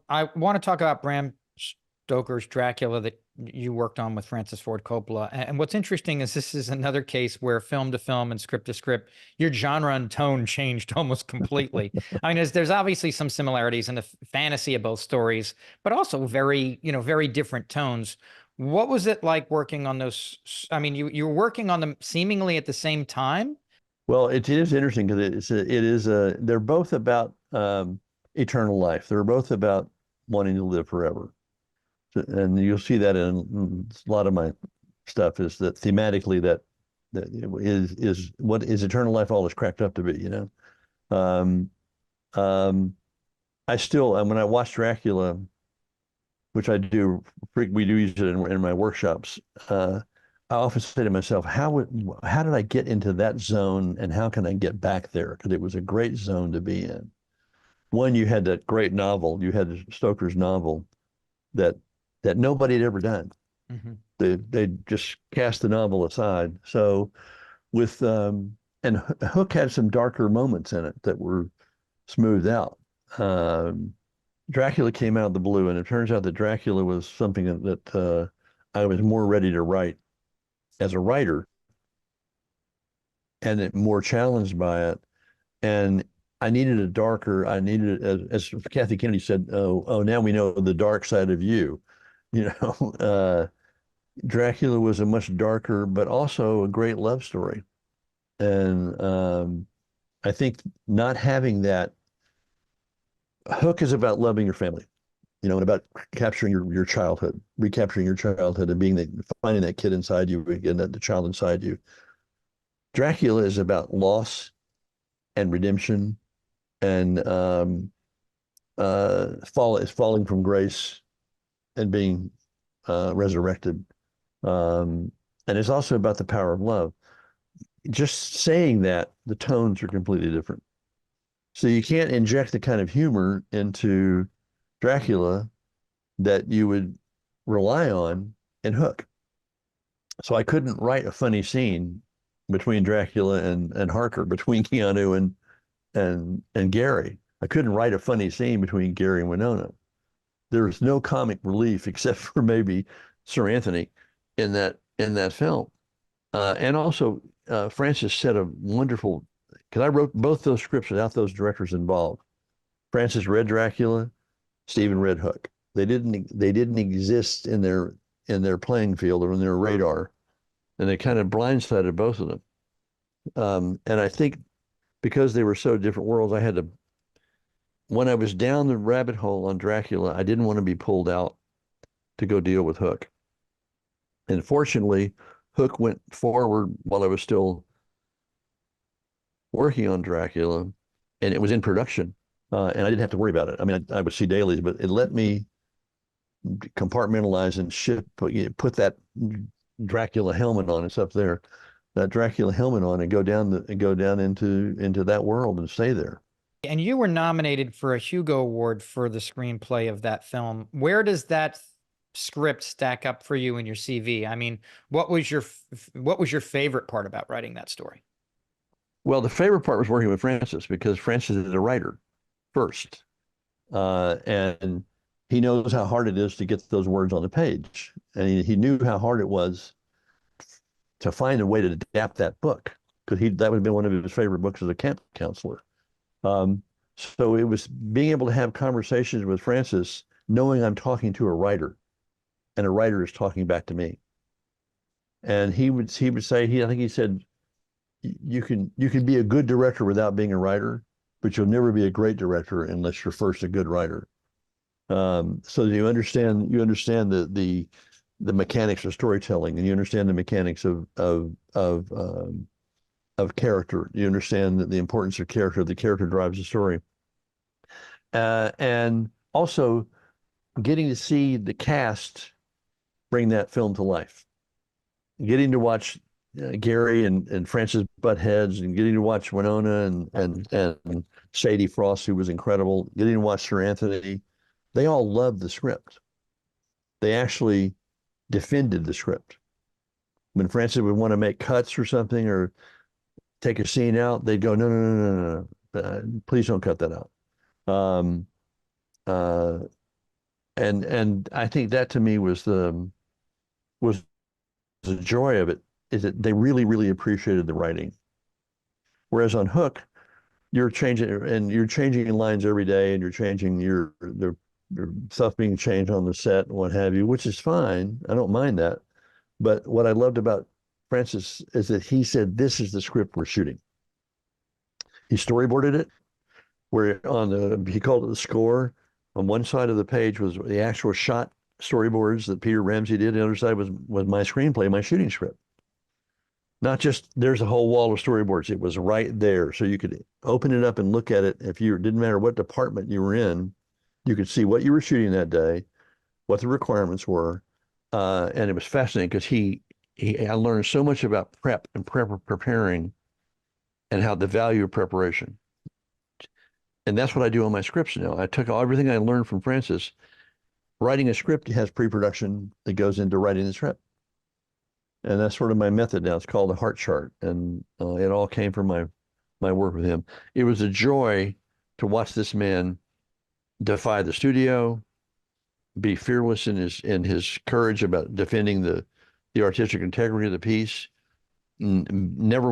I want to talk about Bram Stoker's Dracula that you worked on with Francis Ford Coppola. And what's interesting is this is another case where film to film and script to script, your genre and tone changed almost completely. I mean, there's obviously some similarities in the fantasy of both stories, but also very, very different tones. What was it like working on those? I mean, you were working on them seemingly at the same time. Well, it is interesting because they're both about eternal life. They're both about wanting to live forever. And you'll see that in a lot of my stuff is that thematically that is what is eternal life all is cracked up to be, you know? Um, um, I still, when I watch Dracula, which we do use it in my workshops. I often say to myself, how did I get into that zone and how can I get back there? Because it was a great zone to be in. One, you had that great novel, you had Stoker's novel that nobody had ever done. Mhm. They just cast the novel aside. So with and Hook had some darker moments in it that were smoothed out. Um, Dracula came out of the blue, and it turns out that Dracula was something that I was more ready to write as a writer and more challenged by it. And I needed, as Kathy Kennedy said, now we know the dark side of you. You know, Dracula was a much darker, but also a great love story. And I think not having that Hook is about loving your family, you know, and about capturing your childhood, recapturing your childhood and finding that kid inside you again, the child inside you. Dracula is about loss and redemption and falling from grace and being resurrected. Um, and it's also about the power of love. Just saying that, the tones are completely different. So you can't inject the kind of humor into Dracula that you would rely on in Hook. So I couldn't write a funny scene between Dracula and Harker, between Keanu and Gary. I couldn't write a funny scene between Gary and Winona. There's no comic relief except for maybe Sir Anthony in that film. And also, Francis said a wonderful, because I wrote both those scripts without those directors involved. Francis read Dracula, Stephen read Hook. They didn't exist in their playing field or in their radar, and they kind of blindsided both of them. And I think because they were so different worlds, when I was down the rabbit hole on Dracula, I didn't want to be pulled out to go deal with Hook. And fortunately, Hook went forward while I was still working on Dracula, and it was in production, and I didn't have to worry about it. I mean, I would see dailies, but it let me compartmentalize and put that Dracula helmet on. It's up there, that Dracula helmet on, and go down into that world and stay there. And you were nominated for a Hugo Award for the screenplay of that film. Where does that script stack up for you in your CV? I mean, what was your favorite part about writing that story? Well, the favorite part was working with Francis because Francis is a writer first, and he knows how hard it is to get those words on the page, and he knew how hard it was to find a way to adapt that book because that would have been one of his favorite books as a camp counselor. Um, so it was being able to have conversations with Francis, knowing I'm talking to a writer, and a writer is talking back to me. And he would say I think he said you can be a good director without being a writer, but you'll never be a great director unless you're first a good writer. So you understand the mechanics of storytelling, and you understand the mechanics of character. You understand the importance of character. The character drives the story, and also getting to see the cast bring that film to life. Getting to watch Gary and Francis butt heads, and getting to watch Winona and Sadie Frost, who was incredible. Getting to watch Sir Anthony, they all loved the script. They actually defended the script. When Francis would want to make cuts or something or take a scene out, they'd go, no, no, no, no, no, no. Please don't cut that out. Um, uh, and I think that to me was the joy of it, is that they really, really appreciated the writing. Whereas on Hook, you're changing lines every day, and you're changing your stuff being changed on the set and what have you, which is fine. I don't mind that. But what I loved about Francis is that he said, "This is the script we're shooting." He storyboarded it, where he called it the score. On one side of the page was the actual shot storyboards that Peter Ramsey did. The other side was my screenplay, my shooting script. Not just there's a whole wall of storyboards. It was right there, so you could open it up and look at it. If you didn't matter what department you were in, you could see what you were shooting that day, what the requirements were, and it was fascinating because I learned so much about preparing, and how the value of preparation. And that's what I do on my scripts now. I took everything I learned from Francis. Writing a script has pre-production that goes into writing the script. And that's sort of my method now. It's called the Hart chart. And it all came from my work with him. It was a joy to watch this man defy the studio, be fearless in his courage about defending the artistic integrity of the piece, never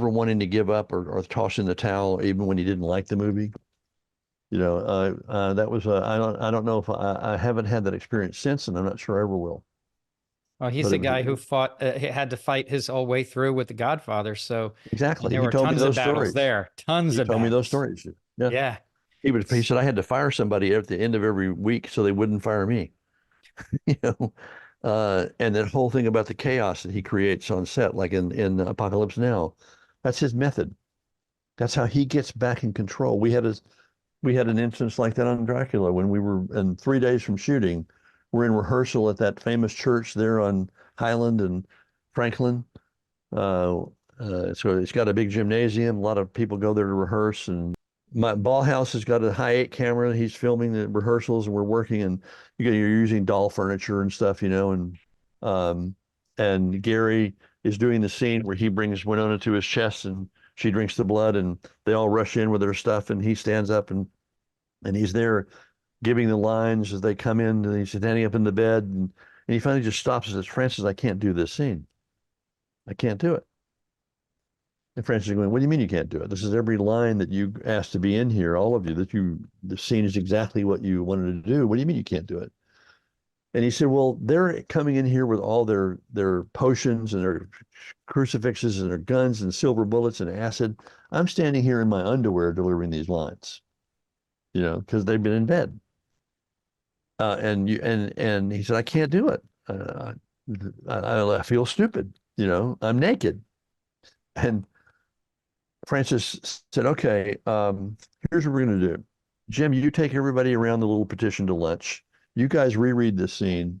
wanting to give up or toss in the towel even when he didn't like the movie. That was I don't know if I haven't had that experience since, and I'm not sure I ever will. Well, he's But the it was guy who had to fight his whole way through with The Godfather. So exactly. there He were told me tons of those battles stories. there, tons He of told me those battles. stories. Yeah. Yeah. He said I had to fire somebody at the end of every week so they wouldn't fire me. you know, and that whole thing about the chaos that he creates on set, like in Apocalypse Now, that's his method. That's how he gets back in control. We had an instance like that on Dracula when we were in 3 days from shooting. We're in rehearsal at that famous church there on Highland and Franklin. So it's got a big gymnasium. A lot of people go there to rehearse. And my ball house has got a high 8 camera. He's filming the rehearsals, and we're working. And you're using doll furniture and stuff, um, and Gary is doing the scene where he brings Winona to his chest, and she drinks the blood, and they all rush in with their stuff, and he stands up and he's there giving the lines as they come in, and he's standing up in the bed, and he finally just stops and says, "Francis, I can't do this scene. I can't do it." And Francis is going, "What do you mean you can't do it? This is every line that you asked to be in here, all of you, the scene is exactly what you wanted to do. What do you mean you can't do it?" And he said, "Well, they're coming in here with all their potions and their crucifixes and their guns and silver bullets and acid. I'm standing here in my underwear delivering these lines, because they've been in bed." And he said, "I can't do it. I feel stupid. I'm naked." And Francis said, "Okay, here's what we're going to do. Jim, you take everybody around the little petition to lunch. You guys reread this scene,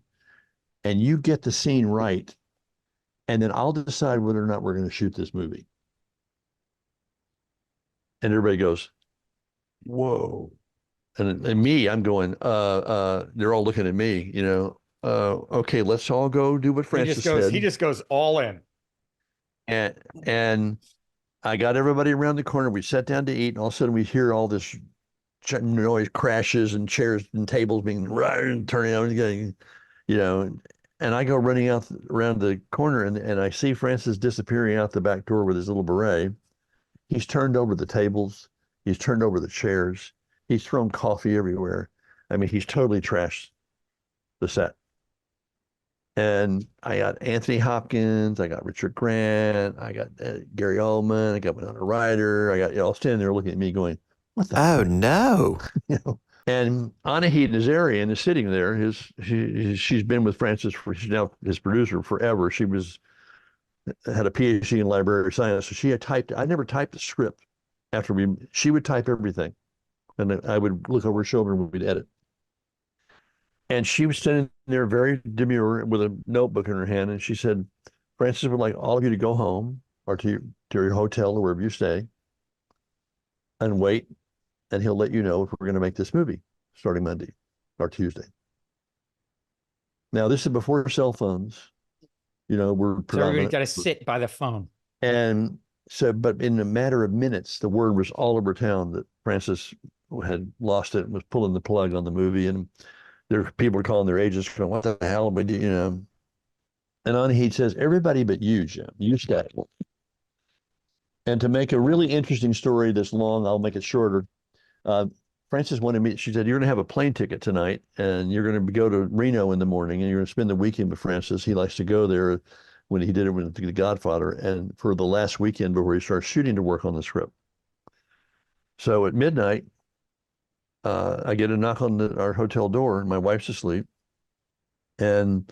and you get the scene right, and then I'll decide whether or not we're going to shoot this movie." And everybody goes, "Whoa." And me, I'm going, they're all looking at me, okay, let's all go do what Francis said. He just goes all in. And I got everybody around the corner. We sat down to eat, and all of a sudden we hear all this noise, crashes and chairs and tables being turning out, and I go running out around the corner, and I see Francis disappearing out the back door with his little beret. He's turned over the tables. He's turned over the chairs. He's thrown coffee everywhere. I mean, he's totally trashed the set. And I got Anthony Hopkins, I got Richard Grant, I got Gary Oldman, I got Winona Ryder, I got all standing there looking at me going, "What the Oh fuck?" no. And Anahit Nazarian is sitting there. She's been with Francis she's now his producer forever. She had a PhD in library science, so she had typed. I never typed the script she would type everything, and I would look over her shoulder and we'd edit. And she was standing there very demure with a notebook in her hand, and she said, "Francis would like all of you to go home or to your hotel or wherever you stay and wait, and he'll let you know if we're going to make this movie starting Monday or Tuesday." Now, this is before cell phones, we're So everybody's predominant. got to sit by the phone. And so, but in a matter of minutes, the word was all over town that Francis had lost it and was pulling the plug on the movie. And people are calling their agents, going, "What the hell?" But and on he says, "Everybody but you, Jim. You stay." And to make a really interesting story this long, I'll make it shorter. Uh, Frances wanted me. She said, "You're going to have a plane ticket tonight, and you're going to go to Reno in the morning, and you're going to spend the weekend with Francis. He likes to go there when he did it with The Godfather, and for the last weekend before he starts shooting to work on the script." So at midnight, I get a knock on our hotel door. My wife's asleep, and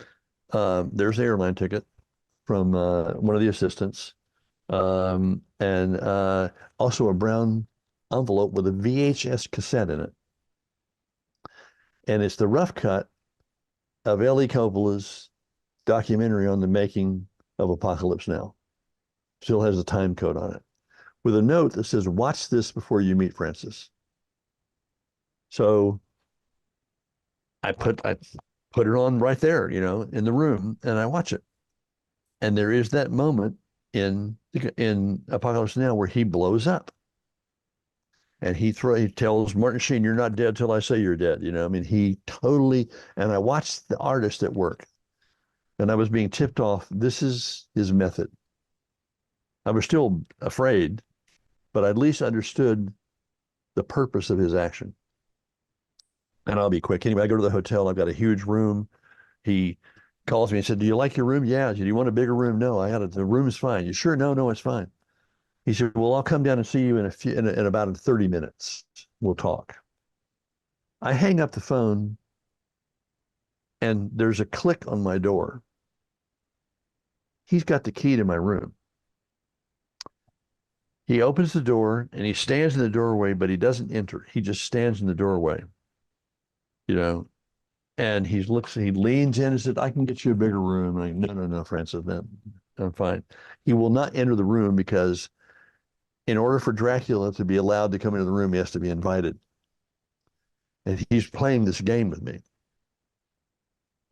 there's the airline ticket from one of the assistants, and also a brown envelope with a VHS cassette in it. And it's the rough cut of L.E. Coppola's documentary on the making of Apocalypse Now. Still has the time code on it, with a note that says, "Watch this before you meet Francis." So I put it on right there, in the room, and I watch it. And there is that moment in Apocalypse Now where he blows up. And he tells Martin Sheen, "You're not dead till I say you're dead." I mean, he totally, and I watched the artist at work, and I was being tipped off. This is his method. I was still afraid, but I at least understood the purpose of his action. And I'll be quick. Anyway, I go to the hotel. I've got a huge room. He calls me and said, "Do you like your room?" "Yeah." "Do you want a bigger room?" "No, the room is fine." "You sure?" "No, no, it's fine." He said, "Well, I'll come down and see you in about 30 minutes. We'll talk." I hang up the phone, and there's a click on my door. He's got the key to my room. He opens the door and he stands in the doorway, but he doesn't enter. He just stands in the doorway, and he leans in and said, "I can get you a bigger room." And I, "No, no, no, Francis, man, I'm fine." He will not enter the room because in order for Dracula to be allowed to come into the room, he has to be invited. And he's playing this game with me.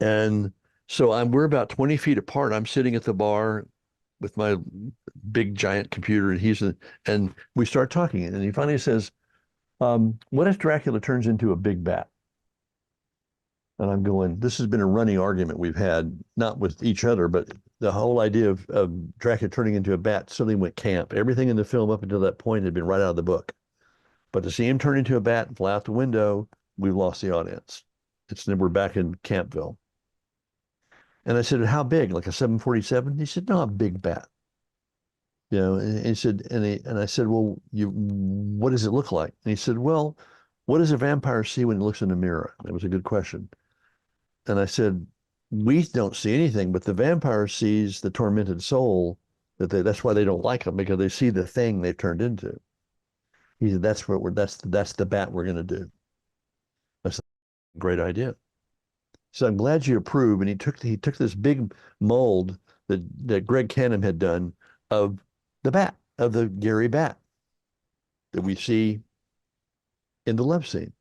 And so we're about 20 feet apart. I'm sitting at the bar with my big giant computer, and we start talking. And he finally says, "What if Dracula turns into a big bat?" And I'm going, this has been a running argument we've had, not with each other, but the whole idea of Dracula turning into a bat suddenly went camp. Everything in the film up until that point had been right out of the book. But to see him turn into a bat and fly out the window, we've lost the audience. We're back in Campville. And I said, "How big? Like a 747? He said, "No, a big bat." And he said, and I said, "Well, what does it look like?" And he said, "Well, what does a vampire see when he looks in a mirror?" That was a good question. And I said, "We don't see anything, but the vampire sees the tormented soul. That's why they don't like them, because they see the thing they've turned into." He said, "That's the bat we're going to do." I said, "Great idea." So I'm glad you approve. And he took this big mold that Greg Canham had done of the Gary bat that we see in the love scene.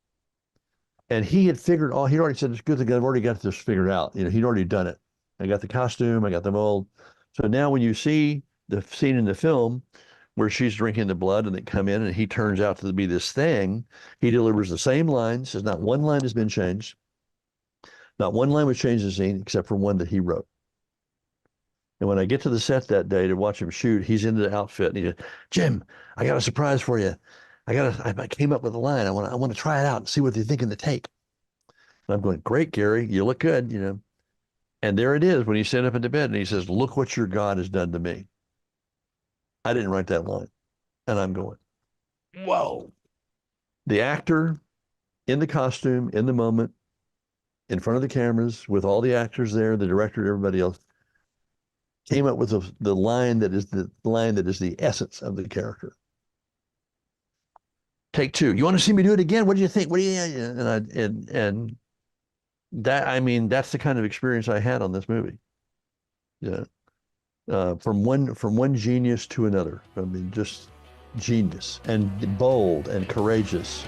And he had he'd already said, "It's good that I've already got this figured out." He'd already done it. I got the costume, I got the mold. So now when you see the scene in the film where she's drinking the blood and they come in and he turns out to be this thing, he delivers the same lines. Says not one line has been changed. Not one line was changed in the scene except for one that he wrote. And when I get to the set that day to watch him shoot, he's in the outfit and he said, "Jim, I got a surprise for you. I came up with a line. I want to try it out and see what they think in the take." And I'm going, "Great, Gary, you look good." And there it is when he's sitting up into bed and he says, "Look what your God has done to me." I didn't write that line. And I'm going, whoa. The actor in the costume, in the moment, in front of the cameras, with all the actors there, the director, everybody else, came up with the line that is the essence of the character. Take two. "You want to see me do it again? What do you think? What do you?" And that, I mean, that's the kind of experience I had on this movie. Yeah. From one genius to another. I mean, just genius and bold and courageous.